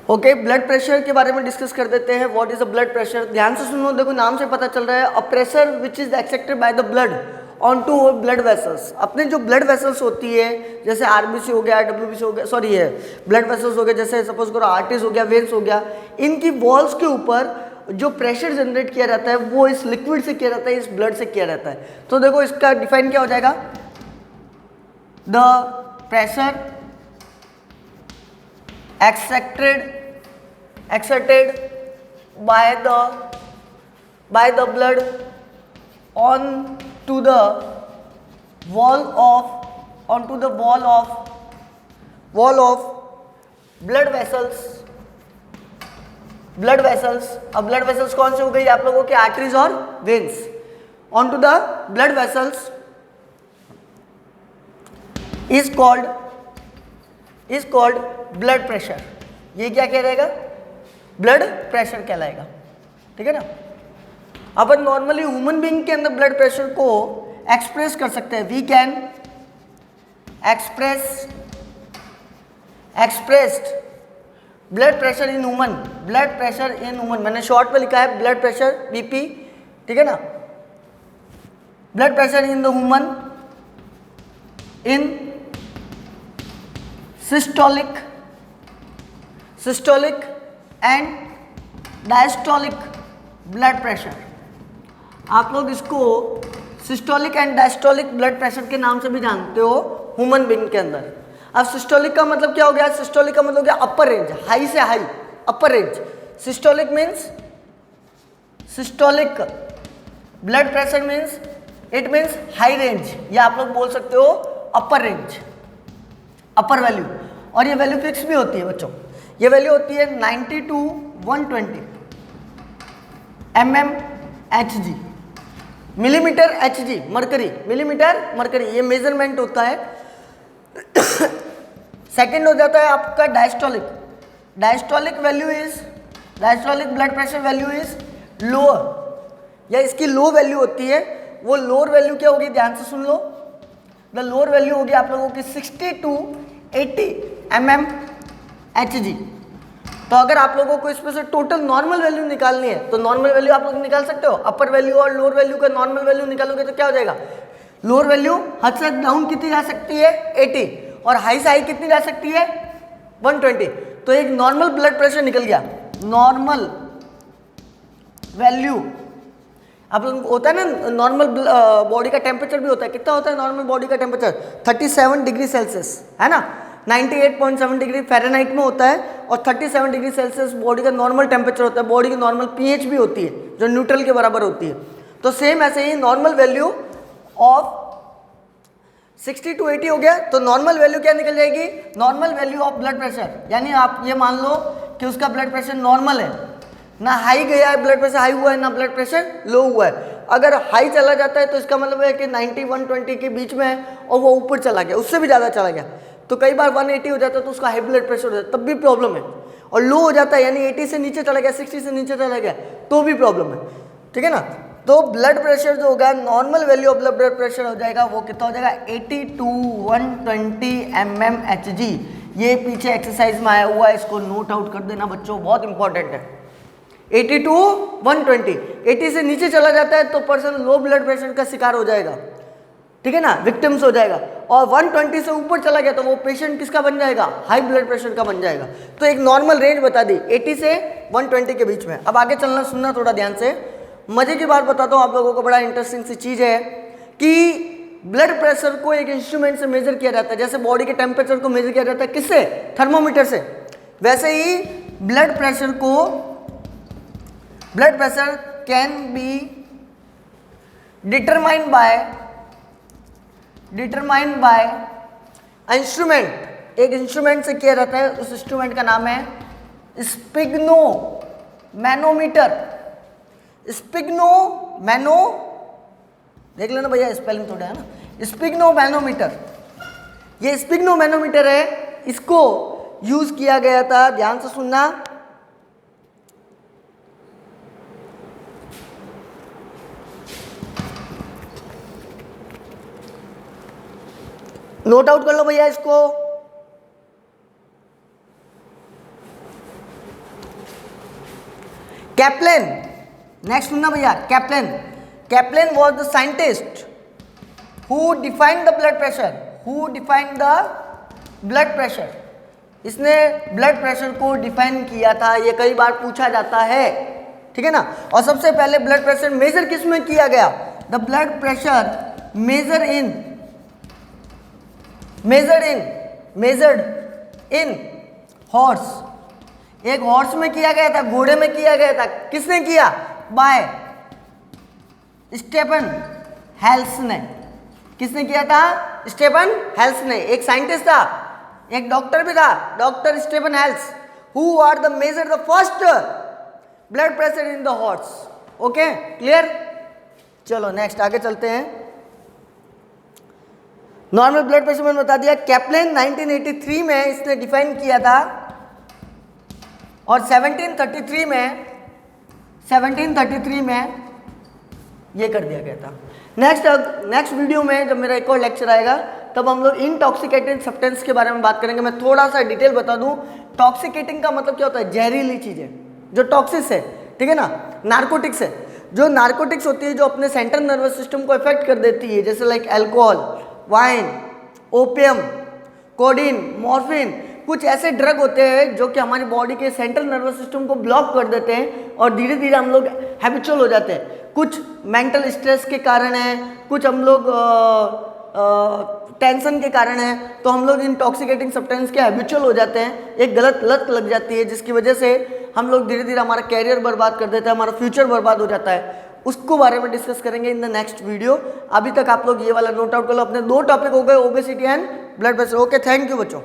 Okay, blood pressure के बारे में डिस्कस कर देते हैं। What is the blood pressure? ध्यान से सुनो, देखो नाम से पता चल रहा है, a pressure which is accepted by the blood on to blood vessels. अपने जो ब्लड वेसल्स होती है, जैसे आरबीसी हो गया, डब्ल्यूबीसी हो गया, सॉरी है ब्लड वेसल्स हो गया, जैसे सपोज करो आर्टरीज हो गया, वेन्स हो गया, इनकी वॉल्स के ऊपर जो प्रेशर जनरेट किया जाता है वो इस लिक्विड से किया जाता है, इस ब्लड से किया जाता है। तो देखो इसका डिफाइन क्या हो जाएगा, the pressure exerted by the blood onto the wall of blood vessels। अब ब्लड वेसल्स कौन से हो गई आप लोगों के, आर्टरीज और veins, onto the blood vessels is called blood pressure. ये क्या कहलाएगा, ब्लड प्रेशर कहलाएगा, ठीक है ना। अपन नॉर्मली ह्यूमन बीइंग के अंदर ब्लड प्रेशर को एक्सप्रेस कर सकते हैं। We can expressed blood pressure in human, मैंने शॉर्ट में लिखा है ब्लड प्रेशर बीपी, ठीक है ना। Blood pressure in the human in systolic and diastolic blood pressure. आप लोग इसको systolic and diastolic blood pressure के नाम से भी जानते हो ह्यूमन बीइंग के अंदर। अब सिस्टोलिक का मतलब क्या हो गया, सिस्टोलिक का मतलब क्या, अपर रेंज, हाई से high, upper range. Systolic means, systolic blood pressure means, it means high range, या आप लोग बोल सकते हो अपर रेंज, अपर वैल्यू। और ये वैल्यू फिक्स भी होती है बच्चों, ये वैल्यू होती है 90 to 120 mmHg, millimetre Hg, mercury, millimetre mercury, ये मेजरमेंट होता है। सेकंड हो जाता है आपका diastolic blood pressure value is lower, या इसकी लो वैल्यू होती है। वो लोअर वैल्यू क्या होगी, ध्यान से सुन लो, द लोअर वैल्यू होगी आप लोगों की 60 to 80 mmHg। तो अगर आप लोगों को इसमें से टोटल नॉर्मल वैल्यू निकालनी है तो नॉर्मल वैल्यू आप लोग निकाल सकते हो। अपर वैल्यू और लोअर वैल्यू का नॉर्मल वैल्यू निकालोगे तो क्या हो जाएगा, लोअर वैल्यू हद से डाउन कितनी जा सकती है 80, और हाई से हाई कितनी जा सकती है 120। तो एक नॉर्मल ब्लड प्रेशर निकल गया। नॉर्मल वैल्यू आप लोग होता है ना, नॉर्मल बॉडी का टेम्परेचर भी होता है, कितना होता है नॉर्मल बॉडी का टेम्परेचर, 37 डिग्री सेल्सियस, है ना। 98.7 डिग्री फ़ारेनहाइट में होता है, और 37 डिग्री सेल्सियस बॉडी का नॉर्मल टेम्परेचर होता है। बॉडी की नॉर्मल पीएच भी होती है जो न्यूट्रल के बराबर होती है। तो सेम ऐसे ही नॉर्मल वैल्यू ऑफ 60 to 80 हो गया, तो नॉर्मल वैल्यू क्या निकल जाएगी, normal value of blood pressure. यानी आप ये मान लो कि उसका ब्लड प्रेशर नॉर्मल है, ना हाई गया है, ब्लड प्रेशर हाई हुआ है, ना ब्लड प्रेशर लो हुआ है। अगर हाई चला जाता है तो इसका मतलब है कि 90-120 के बीच में है, और वो ऊपर चला गया, उससे भी ज़्यादा चला गया, तो कई बार 180 हो जाता है तो उसका हाई ब्लड प्रेशर हो जाता है, तब भी प्रॉब्लम है। और लो हो जाता है, यानी 80 से नीचे चला गया, 60 से नीचे चला गया, तो भी प्रॉब्लम है, ठीक है ना। तो ब्लड प्रेशर जो होगा, normal value of blood pressure हो जाएगा, वो कितना हो जाएगा 80 to 120 mmHg। ये पीछे एक्सरसाइज में आया हुआ है, इसको नोट आउट कर देना बच्चों, बहुत इंपॉर्टेंट है। 80 to 120, 80 से नीचे चला जाता है तो पर्सन लो ब्लड प्रेशर का शिकार हो जाएगा, ठीक है ना, विक्टिम्स हो जाएगा। और 120 से ऊपर चला गया तो वो पेशेंट किसका बन जाएगा, हाई ब्लड प्रेशर का बन जाएगा। तो एक नॉर्मल रेंज बता दी 80 से 120 के बीच में। अब आगे चलना, सुनना थोड़ा ध्यान से। मजे की बात बताता हूँ आप लोगों को, बड़ा इंटरेस्टिंग सी चीज़ है कि ब्लड प्रेशर को एक इंस्ट्रूमेंट से मेजर किया जाता है। जैसे बॉडी के टेम्परेचर को मेजर किया जाता है किससे, थर्मोमीटर से, वैसे ही blood pressure can be determined by instrument. एक इंस्ट्रूमेंट से किया जाता है, उस इंस्ट्रूमेंट का नाम है स्पिग्नोमैनोमीटर। देख लेना भैया, स्पेलिंग थोड़ा है ना, स्पिग्नोमैनोमीटर। ये स्पिग्नोमैनोमीटर है, इसको यूज किया गया था, ध्यान से सुनना, नोट आउट कर लो भैया इसको। कैप्लन, नेक्स्ट सुनना भैया, Kaplan was the scientist who defined the blood pressure, इसने ब्लड प्रेशर को डिफाइन किया था, ये कई बार पूछा जाता है, ठीक है ना। और सबसे पहले ब्लड प्रेशर मेजर किस में किया गया, the blood pressure measured in horse, एक हॉर्स में किया गया था, घोड़े में किया गया था, किसने किया, बाय स्टेफन हेल्स ने, किसने किया था, स्टेफन हेल्स ने, एक साइंटिस्ट था, एक डॉक्टर भी था, doctor Stephen Hales, who are the measure the first blood pressure in the horse. Okay clear, चलो नेक्स्ट आगे चलते हैं। नॉर्मल ब्लड प्रेशर मैंने बता दिया, कैप्लन 1983 में इसने डिफाइन किया था और 1733 में ये कर दिया गया था। नेक्स्ट वीडियो में जब मेरा एक और लेक्चर आएगा तब हम लोग इंटॉक्सिकेटिंग सब्सटेंस के बारे में बात करेंगे। मैं थोड़ा सा डिटेल बता दूं, टॉक्सिकेटिंग का मतलब क्या होता है, जहरीली चीज़ें, जो टॉक्सिस है, ठीक है ना, नार्कोटिक्स है, जो नार्कोटिक्स होती है जो अपने सेंट्रल नर्वस सिस्टम को इफेक्ट कर देती है, जैसे like alcohol, wine, opium, codeine, morphine, कुछ ऐसे ड्रग होते हैं जो कि हमारी बॉडी के सेंट्रल नर्वस सिस्टम को ब्लॉक कर देते हैं और धीरे धीरे हम लोग हैबिचुअल हो जाते हैं। कुछ मेंटल स्ट्रेस के कारण है, कुछ हम लोग टेंशन के कारण है, तो हम लोग इंटॉक्सिकेटिंग सब्सटेंस के हैबिचुअल हो जाते हैं, एक गलत लत लग जाती है जिसकी वजह से हम लोग धीरे धीरे हमारा कैरियर बर्बाद कर देते हैं, हमारा फ्यूचर बर्बाद हो जाता है। उसको बारे में डिस्कस करेंगे इन द नेक्स्ट वीडियो। अभी तक आप लोग ये वाला नोट आउट कर लो, अपने 2 टॉपिक हो गए, obesity and blood pressure. Okay, thank you बच्चों।